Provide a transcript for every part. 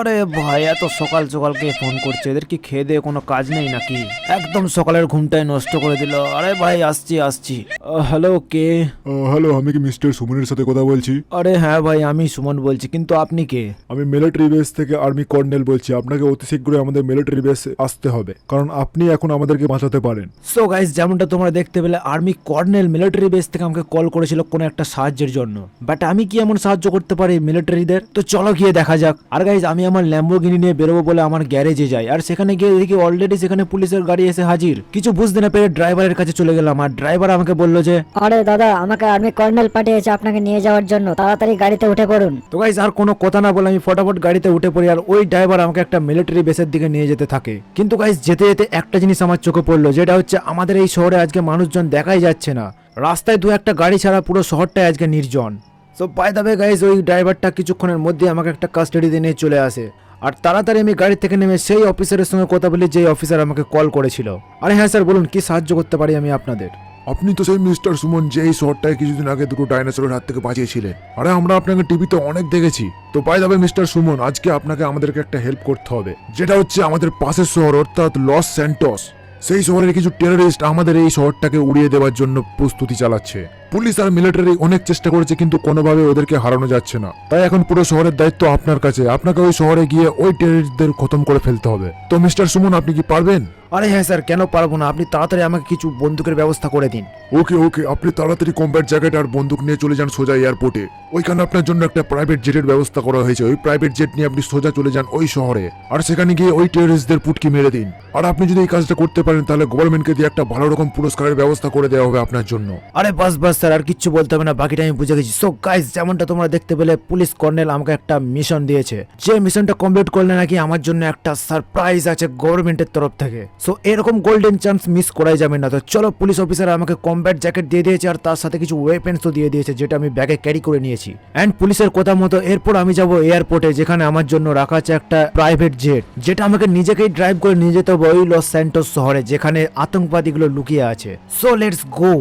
আরে ভাই এত সকাল সকাল কে ফোন করছে? এদের কি খেয়ে দিয়ে কোনো কাজ নেই নাকি? একদম সকালের ঘুমটাই নষ্ট করে দিল। আরে ভাই আসছি আসছি। হ্যালো কে? হ্যালো, আমি কি মিস্টার সুমনের সাথে কথা বলছি? আরে হ্যাঁ ভাই আমি সুমন বলছি, কিন্তু আপনি কে? আমি মিলিটারি বেস থেকে আর্মি কর্নেল বলছি। আপনাকে অতি শীঘ্রই আমাদের মিলিটারি বেসে আসতে হবে, কারণ আপনি এখন আমাদেরকে বাঁচাতে পারেন। সো গাইস, যেমনটা তোমরা দেখতে পেলে আর্মি কর্নেল মিলিটারি বেস থেকে আমাকে কল করেছিল কোনো একটা সাহায্যের জন্য। বাট আমি কি এমন সাহায্য করতে পারি মিলিটারিদের? তো চলো গিয়ে দেখা যাক। আর গাইস, আমি আমার ল্যাম্বোর্গিনি নিয়ে বেরোবো বলে আমার গ্যারেজে যাই, আর সেখানে গিয়ে দেখি অলরেডি সেখানে পুলিশের গাড়ি এসে হাজির। কিছু বুঝতে না পেরে ড্রাইভারের কাছে চলে গেলাম, আর ড্রাইভার আমাকে বললো যে আরে দাদা, আমাকে আর্মি কর্নেল পাঠিয়েছে আপনাকে নিয়ে যাওয়ার জন্য, তাড়াতাড়ি গাড়িতে উঠে পড়ুন। তো গাইস আর কোনো কথা না বলে আমি ফটাফট গাড়িতে উঠে পড়ি, আর ওই ড্রাইভার আমাকে একটা মিলিটারি বেসের দিকে নিয়ে যেতে থাকে। কিন্তু গাইস যেতে যেতে একটা জিনিস আমার চোখে পড়লো, যেটা হচ্ছে আমাদের এই শহরে আজকে মানুষজন দেখাই যাচ্ছে না। রাস্তায় দু একটা গাড়ি ছাড়া পুরো শহরটাই আজকে নির্জন। So by the way guys, ওই ড্রাইভারটা কিছুক্ষণের মধ্যে আমাকে একটা কাস্টাডিতে নিয়ে চলে আসে, আর তাড়াতাড়ি আমি গাড়ি থেকে নেমে সেই অফিসারের সঙ্গে কথা বলি যে অফিসার আমাকে কল করেছিল। আরে হ্যাঁ স্যার বলুন, কি সাহায্য করতে পারি আমি আপনাদের? আপনি তো সেই মিস্টার সুমন যে এই শহরটায় কিছুদিন আগে দুটো ডাইনোসরের হাত থেকে বাঁচিয়েছিলেন। আরে আমরা আপনাকে টিভিতে অনেক দেখেছি। তো by the way mister Suman, আজকে আপনাকে আমাদেরকে একটা হেল্প করতে হবে, যেটা হচ্ছে আমাদের পাশের শহর অর্থাৎ লস স্যান্টোস। সেই শহরের কিছু টেররিস্ট আমাদের এই শহরটাকে উড়িয়ে দেওয়ার জন্য প্রস্তুতি চালাচ্ছে। পুলিশ আর মিলিটারি অনেক চেষ্টা করেছে, কিন্তু কোনোভাবে ওদেরকে হারানো যাচ্ছে না। তাই এখন পুরো শহরের দায়িত্ব আপনার কাছে। আপনাকে ওই শহরে গিয়ে ওই টেররিস্টদের খতম করে ফেলতে হবে। তো মিস্টার সুমন, আপনি কি পারবেন? আরে হ্যাঁ স্যার, কেন পারবো না? আপনি তাড়াতাড়ি আমাকে কিছু বন্দুকের ব্যবস্থা করে দিন। ওকে ওকে, আপনি তাড়াতাড়ি কমব্যাট জ্যাকেট আর বন্দুক নিয়ে চলে যান সোজা এয়ারপোর্টে। ওইখানে আপনার জন্য একটা প্রাইভেট জেটের ব্যবস্থা করা হয়েছে। ওই প্রাইভেট জেট নিয়ে আপনি সোজা চলে যান ওই শহরে, আর সেখানে গিয়ে ওই টেররিস্টদের পুটকি মেরে দিন। আর আপনি যদি এই কাজটা করতে পারেন, তাহলে গভর্নমেন্টকে দিয়ে একটা ভালো রকম পুরস্কারের ব্যবস্থা করে দেওয়া হবে আপনার জন্য। আরে বাস বাস স্যার, আর কিচ্ছু বলতে হবে না, বাকিটা আমি বুঝে গেছি। সো গাইস, যেমনটা তোমরা দেখতে পেলে পুলিশ কর্নেল আমাকে একটা মিশন দিয়েছে, যে মিশনটা কমপ্লিট করলে নাকি আমার জন্য একটা সারপ্রাইজ আছে গভর্নমেন্টের তরফ থেকে। সো এরকম গোল্ডেন চান্স মিস করাই যাবে না। তো চলো, পুলিশ অফিসার আমাকে কমব্যাট জ্যাকেট দিয়ে দিয়েছে, আর তার সাথে কিছু ওয়েপেন্সও দিয়ে দিয়েছে, যেটা আমি ব্যাগে ক্যারি করে নিয়েছি। এন্ড পুলিশের কথা মতো এরপর আমি যাব এয়ারপোর্টে, যেখানে আমার জন্য রাখা আছে একটা প্রাইভেট জেট, যেটা আমাকে নিজেকেই ড্রাইভ করে নিয়ে যেতে হবে ওই লস স্যান্টোস শহরে, যেখানে আতঙ্কবাদীগুলো লুকিয়ে আছে। So let's go.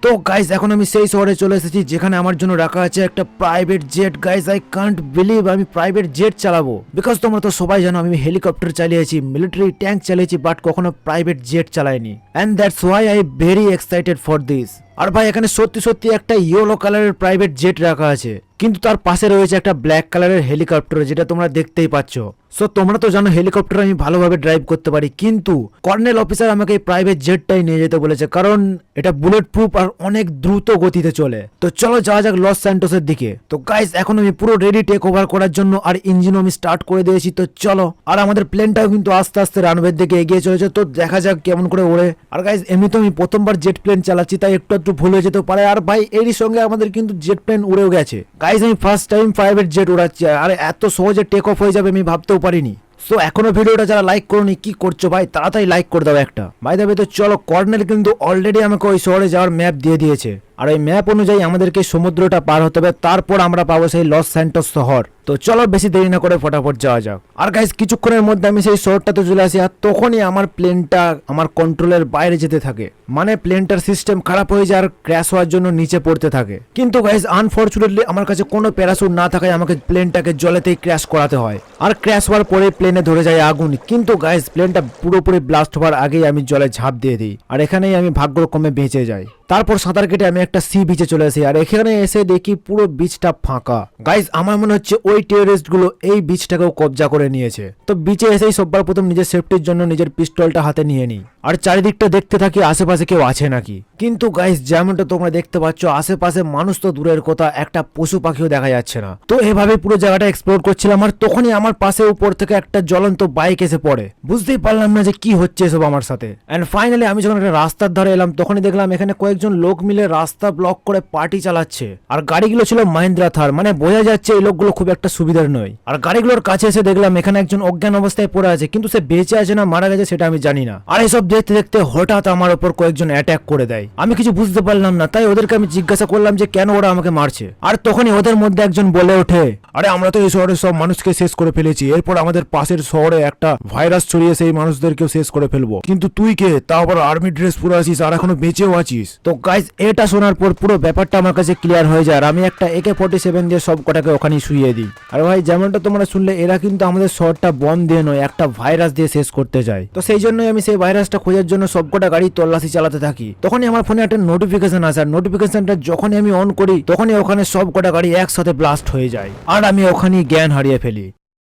তো গাইস, এখন আমি সেই শহরে চলে এসেছি যেখানে আমার জন্য রাখা আছে একটা private jet. Guys, I can't believe আমি প্রাইভেট জেট চালাবো, বিকজ তোমরা তো সবাই জানো আমি হেলিকপ্টার চালিয়েছি, মিলিটারি ট্যাঙ্ক চালিয়েছি, বাট কখনো প্রাইভেট জেট চালাইনি। And that's why I very excited for this. আর ভাই, এখানে সত্যি সত্যি একটা ইয়েলো কালারের প্রাইভেট জেট রাখা আছে, কিন্তু তার পাশে রয়েছে একটা ব্ল্যাক কালারের হেলিকপ্টার, যেটা তোমরা দেখতেই পাচ্ছ। সো তোমরা তো জানো হেলিকপ্টার আমি ভালোভাবে ড্রাইভ করতে পারি, কিন্তু কর্নেল অফিসার আমাকে এই প্রাইভেট জেটটাই নিয়ে যেতে বলেছে, কারণ এটা বুলেট প্রুফ আর অনেক দ্রুত গতিতে চলে। তো চলো যাওয়া যাক লস স্যান্টোসের দিকে। তো গাইস, এখন আমি পুরো রেডি টেক ওভার করার জন্য, আর ইঞ্জিনও আমি স্টার্ট করে দিয়েছি। তো চলো, আর আমাদের প্লেনটাও কিন্তু আস্তে আস্তে রানওয়ের দিকে এগিয়ে চলেছে। তো দেখা যাক কেমন করে ওড়ে। আর গাইস, এমনি তো আমি প্রথমবার জেট প্লেন চালাচ্ছি, তাই একটু ভুল হয়ে যেতে পারে। আর ভাই, এরই সঙ্গে আমাদের কিন্তু জেট প্লেন উড়েও গেছে। গাইস, আমি ফার্স্ট টাইম প্রাইভেট জেট উড়াচ্ছি, আর এত সহজে টেক অফ হয়ে যাবে আমি ভাবতেও পারিনি। সো এখনো ভিডিওটা যারা লাইক করোনি, কি করছো ভাই? তাড়াতাড়ি লাইক করে দাও একটা। ভাই দেবে। তো চলো, কর্নেল কিন্তু অলরেডি আমাকে ওই শহরে যাওয়ার ম্যাপ দিয়ে দিয়েছে, আর ওই ম্যাপ অনুযায়ী আমাদেরকে সমুদ্রটা পার হতে হবে, তারপর আমরা পাবো সেই লস স্যান্টোস শহর। তো চলো বেশি দেরি না করে ফটাফট যাওয়া যাক। আর গাইস, কিছুক্ষণের মধ্যে আমি সেই শহরটাতে চলে আসি, আর তখনই আমার প্লেনটা আমার কন্ট্রোলের বাইরে যেতে থাকে। মানে প্লেনটার সিস্টেম খারাপ হয়ে যায় আর ক্র্যাশ হওয়ার জন্য নিচে পড়তে থাকে। কিন্তু গাইস, আনফরচুনেটলি আমার কাছে কোনো প্যারাসুট না থাকায় আমাকে প্লেনটাকে জলেতেই ক্র্যাশ করাতে হয়, আর ক্র্যাশ হওয়ার পরে প্লেনে ধরে যায় আগুন। কিন্তু গাইস, প্লেনটা পুরোপুরি ব্লাস্ট হওয়ার আগেই আমি জলে ঝাঁপ দিয়ে দিই, আর এখানেই আমি ভাগ্যক্রমে বেঁচে যাই। তারপর সাঁতার কেটে আমি একটা সি বিচে চলে আসি, আর এখানে এসে দেখি পুরো বিচটা ফাঁকা। গাইস, আমার মনে হচ্ছে ওই টেররিস্ট গুলো এই বিচটাকেও কবজা করে নিয়েছে। তো বিচে এসেই সবার প্রথম নিজের সেফটির জন্য নিজের পিস্তলটা হাতে নিয়ে নিই, আর চারিদিকটা দেখতে থাকি আশেপাশে কেউ আছে নাকি। কিন্তু গাইস, যেমনটা তোমরা দেখতে পাচ্ছ, আশেপাশে মানুষ তো দূরের কথা, একটা পশু পাখিও দেখা যাচ্ছে না। তো এভাবে পুরো জায়গাটা এক্সপ্লোর করছিলাম, আর তখনই আমার পাশে উপর থেকে একটা জ্বলন্ত বাইক এসে পড়ে। বুঝতেই পারলাম না যে কি হচ্ছে এসব আমার সাথে। এন্ড ফাইনালি আমি যখন একটা রাস্তার ধারে এলাম, তখনই দেখলাম এখানে কয়েকজন লোক মিলে রাস্তা ব্লক করে পার্টি চালাচ্ছে, আর গাড়িগুলো ছিল মাহিন্দ্রা থার। মানে বোঝা যাচ্ছে এই লোকগুলো খুব একটা সুবিধার নয়। আর গাড়িগুলোর কাছে এসে দেখলাম এখানে একজন অজ্ঞান অবস্থায় পড়ে আছে, কিন্তু সে বেঁচে আছে না মারা গেছে সেটা আমি জানি না। আর এসব দেখতে দেখতে হঠাৎ আমার উপর কয়েকজন অ্যাটাক করে দেয়। আমি কিছু বুঝতে পারলাম না, তাই ওদেরকে আমি জিজ্ঞাসা করলাম যে কেন ওরা আমাকে মারছে। আর তখনই ওদের মধ্যে একজন বলে ওঠে, আরে আমরা তো এই শহরের সব মানুষকে শেষ করে ফেলেছি, এরপর আমাদের পাশের শহরে একটা ভাইরাস ছড়িয়ে সেই মানুষদেরকেও শেষ করে ফেলবো, কিন্তু তুই কে? তাও আবার আর্মি ড্রেস পরে আছিস আর এখনো বেঁচেও আছিস। তো গাইজ এটা শোনার পর পুরো ব্যাপারটা আমার কাছে ক্লিয়ার হয়ে যায় আর আমি একটা AK-47 দিয়ে সব কটাকে ওখানে শুইয়ে দিই। আর ভাই যেমনটা তোমরা শুনলে এরা কিন্তু আমাদের শহরটা বম দিয়ে নয় একটা ভাইরাস দিয়ে শেষ করতে যায়। তো সেই জন্যই আমি সেই ভাইরাসটা খোঁজার জন্য সবকটা গাড়ি তল্লাশি চালাতে থাকি। তখনই আমার ফোনে একটা নোটিফিকেশন আসে আর নোটিফিকেশনটা যখনই আমি অন করি তখনই ওখানে সবকটা গাড়ি একসাথে ব্লাস্ট হয়ে যায় আর আমি ওখানেই জ্ঞান হারিয়ে ফেলি।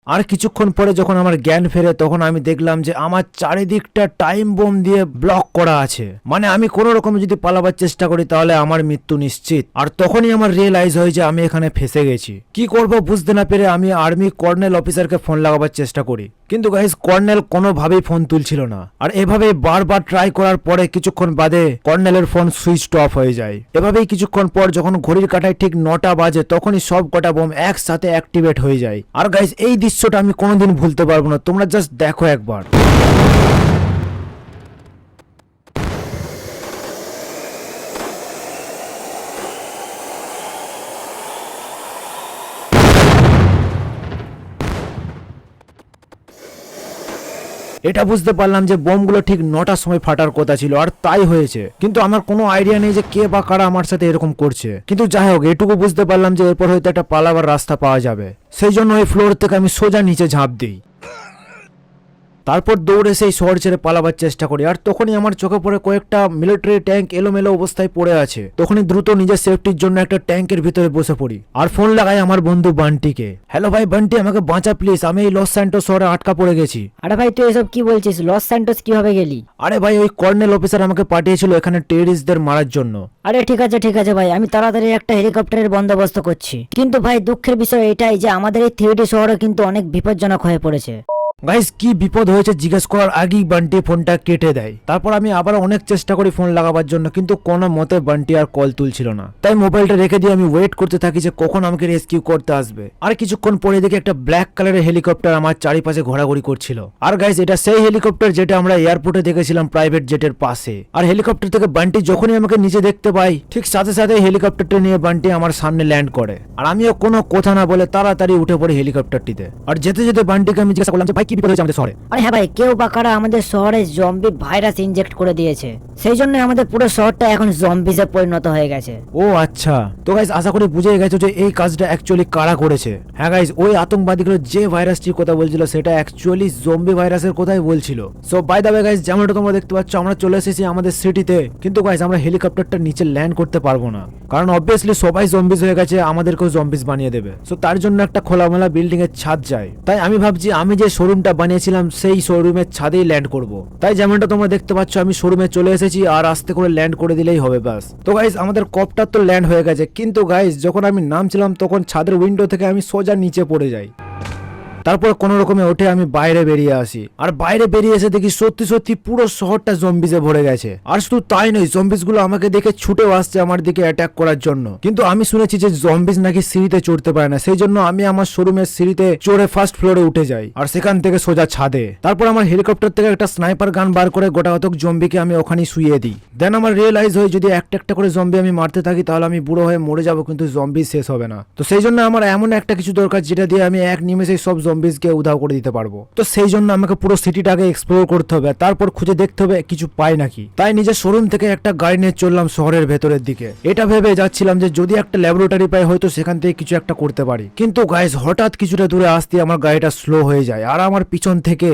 আর কিছুক্ষণ পরে যখন আমার জ্ঞান ফেরে তখন আমি দেখলাম যে আমার চারিদিকটা টাইম বোম দিয়ে ব্লক করা আছে, মানে আমি কোনো রকমে যদি পালাবার চেষ্টা করি তাহলে আমার মৃত্যু নিশ্চিত। আর তখনই আমার রিয়েলাইজ হয় যে আমি এখানে ফেসে গেছি। কি করব বুঝতে না পেরে আমি আর্মি কর্নেল অফিসারকে ফোন লাগাবার চেষ্টা করি, কিন্তু গাইস কর্নেল কোনোভাবেই ফোন তুলছিল না। আর এভাবে বারবার ট্রাই করার পরে কিছুক্ষণ বাদে কর্নেলের ফোন সুইচ অফ হয়ে যায়। এভাবেই কিছুক্ষণ পর যখন ঘড়ির কাঁটায় ঠিক 9টা বাজে তখনই সব কটা বোম একসাথে অ্যাক্টিভেট হয়ে যায়। আর গাইস এই দৃশ্যটা আমি কোনোদিন ভুলতে পারবো না, তোমরা জাস্ট দেখো একবার। এটা বুঝতে পারলাম যে বোমগুলো ঠিক 9টার সময় ফাটার কথা ছিল আর তাই হয়েছে, কিন্তু আমার কোনো আইডিয়া নেই যে কে বা কারা আমার সাথে এরকম করছে। কিন্তু যাই হোক এটুকু বুঝতে পারলাম যে এরপর হয়তো একটা পালাবার রাস্তা পাওয়া যাবে, সেই জন্য ওই ফ্লোর থেকে আমি সোজা নিচে ঝাঁপ দিই। তারপর দৌড়ে সেই শহর ছেড়ে পালাবার চেষ্টা করি। আর তখনই আমার চোখে পড়ে কয়েকটা মিলিটারি ট্যাঙ্ক এলোমেলো অবস্থায় পড়ে আছে। তখনই দ্রুত নিজের সেফটির জন্য একটা ট্যাঙ্কের ভিতরে বসে পড়ি আর ফোন লাগাই আমার বন্ধু বান্টিকে। হ্যালো ভাই বান্টি, আমাকে বাঁচা প্লিজ, আমি এই লস স্যান্টোস শহরে আটকা পড়ে গেছি। আরে ভাই তুই এসব কি বলছিস? লস স্যান্টোস কিভাবে গেলি? আরে ভাই ওই কর্নেল অফিসার আমাকে পাঠিয়েছিল এখানে টেররিস্টদের মারার জন্য। আরে ঠিক আছে ভাই, আমি তাড়াতাড়ি একটা হেলিকপ্টারের বন্দোবস্ত করছি। কিন্তু ভাই দুঃখের বিষয় এটাই যে আমাদের এই 3D শহরে কিন্তু অনেক বিপজ্জনক হয়ে পড়েছে। গাইস কি বিপদ হয়েছে জিজ্ঞেস করার আগেই বান্টি ফোনটা কেটে দেয়। তারপর আমি আবার অনেক চেষ্টা করি ফোন লাগাবার জন্য, কিন্তু কোনো মতে বান্টি আর কল তুলছিল না। তাই মোবাইলটা রেখে দিয়ে আমি ওয়েট করতে থাকি যে কখন আমাকে রেস্কিউ করতে আসবে। আর কিছুক্ষণ পরে দেখি একটা ব্ল্যাক কালারের হেলিকপ্টার আমার চারিপাশে ঘোরাঘুরি করছিল। আর গাইস এটা সেই হেলিকপ্টার যেটা আমরা এয়ারপোর্টে দেখেছিলাম প্রাইভেট জেটের পাশে। আর হেলিকপ্টার থেকে বান্টি যখনই আমাকে নিচে দেখতে পাই ঠিক সাথে সাথে হেলিকপ্টারটা নিয়ে বান্টি আমার সামনে ল্যান্ড করে। আর আমিও কোনো কথা না বলে তাড়াতাড়ি উঠে পড়ি হেলিকপ্টারটিতে। আর যেতে যেতে বান্টিকে আমি জিজ্ঞাসা করলাম যে ভাই কি বিপদ হয়েছে আমাদের শহরে। আরে হ্যাঁ ভাই, কেউ বা কারা আমাদের শহরে জম্বি ভাইরাস ইনজেক্ট করে দিয়েছে, সেই জন্য আমাদের পুরো শহরটা এখন জম্বিজে পরিণত হয়ে গেছে। ও আচ্ছা, তো গাইস আশা করি বুঝে গেছো যে এই কাজটা অ্যাকচুয়ালি কারা করেছে। হ্যাঁ গাইস, ওই আতঙ্কবাদীগুলো যে ভাইরাসটির কথা বলছিল সেটা অ্যাকচুয়ালি জম্বি ভাইরাসের কথাই বলছিল। So by the way guys, যেমনটা তোমরা দেখতে পাচ্ছ আমরা চলে এসেছি আমাদের সিটিতে, কিন্তু গাইস আমরা হেলিকপ্টারটা নিচে ল্যান্ড করতে পারবো না, কারণ অবভিয়াসলি সবাই জম্বিজ হয়ে গেছে, আমাদেরকেও জম্বিজ বানিয়ে দেবে। সো তার জন্য একটা খোলামেলা বিল্ডিং এর ছাদ চাই। তাই আমি ভাবছি আমি যে শোরুমটা বানিয়েছিলাম সেই শোরুমের ছাদেই ল্যান্ড করব। তাই যেমনটা তোমরা দেখতে পাচ্ছ আমি শোরুমে চলে এসেছি আর আস্তে করে ল্যান্ড করে দিলেই হবে ব্যাস। তো গাইস আমাদের কপ্টার তো ল্যান্ড হয়ে গেছে, কিন্তু গাইস যখন আমি নামছিলাম তখন ছাদের উইন্ডো থেকে আমি সোজা নিচে পড়ে যাই। তারপর কোন রকমে উঠে আমি বাইরে বেরিয়ে আসি। আর বাইরে বেরিয়ে এসে দেখি সত্যি সত্যি পুরো শহরটা জম্বিজে ভরে গেছে। আর শুধু তাই নয়, জম্বিজ গুলো আমাকে দেখে ছুটেও আসছে আমার দিকে অ্যাটাক করার জন্য। কিন্তু আমি শুনেছি যে জম্বিজ নাকি সিঁড়িতে চড়তে পারে না, সেই জন্য আমি আমার শোরুমের সিঁড়িতে চড়ে ফার্স্ট ফ্লোরে উঠে যাই আর সেখান থেকে সোজা ছাদে। তারপর আমার হেলিকপ্টার থেকে একটা স্নাইপার গান বার করে গোটাকতক জম্বিকে আমি ওখানে শুইয়ে দিই। দেন আমার রিয়েলাইজ হয় যদি একটা একটা করে জম্বি আমি মারতে থাকি তাহলে আমি বুড়ো হয়ে মরে যাবো, কিন্তু জম্বি শেষ হবে না। তো সেই জন্য আমার এমন একটা কিছু দরকার যেটা দিয়ে আমি এক নিমেষে সব জম্বিজকে উধাও করে দিতে পারবো। তো সেই জন্য আমাকে পুরো সিটিটাকে এক্সপ্লোর করতে হবে, তারপর খুঁজে দেখতে হবে কিছু পাই নাকি। তাই নিজের শোরুম থেকে একটা গাড়ি নিয়ে চললাম শহরের ভেতরের দিকে। এটা ভেবে যাচ্ছিলাম যে যদি একটা ল্যাবরেটরি পাই হয়তো সেখান থেকে কিছু একটা করতে পারি। কিন্তু গাইস হঠাৎ কিছুটা দূরে আসতে আমার গাড়িটা স্লো হয়ে যায় আর আমার পিছন থেকে